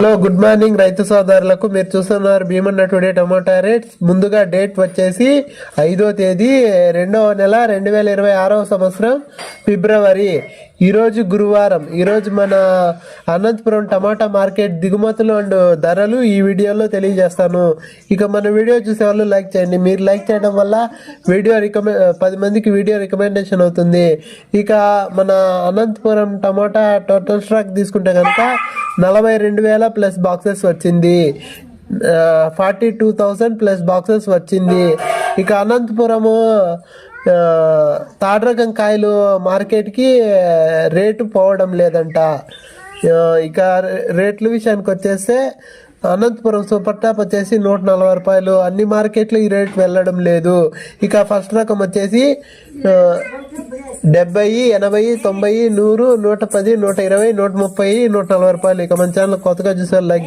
Hello good morning రైతు సోదరులకు. మీరు చూస్తున్నారు భీమన్న టుడే టమాటా రేట్స్. ముందుగా డేట్ వచ్చేసి 5వ తేదీ 2వ నెల 2026వ సంవత్సరం ఫిబ్రవరి. ఈరోజు గురువారం. ఈరోజు మన అనంతపురం టమాటా మార్కెట్ దిగుమతులు అండ్ ధరలు ఈ వీడియోలో తెలియజేస్తాను. ఇక మన వీడియో చూసే వాళ్ళు లైక్ చేయండి. మీరు లైక్ చేయడం వల్ల వీడియో 10 మందికి వీడియో రికమెండేషన్ అవుతుంది. ఇక మన అనంతపురం టమాటా టోటల్ స్టాక్ తీసుకుంటే కనుక 42,000 ప్లస్ బాక్సెస్ వచ్చింది. 42,000 ప్లస్ బాక్సెస్ వచ్చింది. ఇక అనంతపురము తాడు రకం కాయలు మార్కెట్కి రేటు పోవడం లేదంట. ఇక రేట్ల విషయానికి వచ్చేస్తే అనంతపురం సూపర్ టాప్ వచ్చేసి 140 రూపాయలు. అన్ని మార్కెట్లు ఈ రేట్ వెళ్ళడం లేదు. ఇక ఫస్ట్ రకం వచ్చేసి 70, 80, 90, 100, 110, 120, 130, 140 రూపాయలు. ఇక మన ఛానల్ కొత్తగా చూసారు లైక్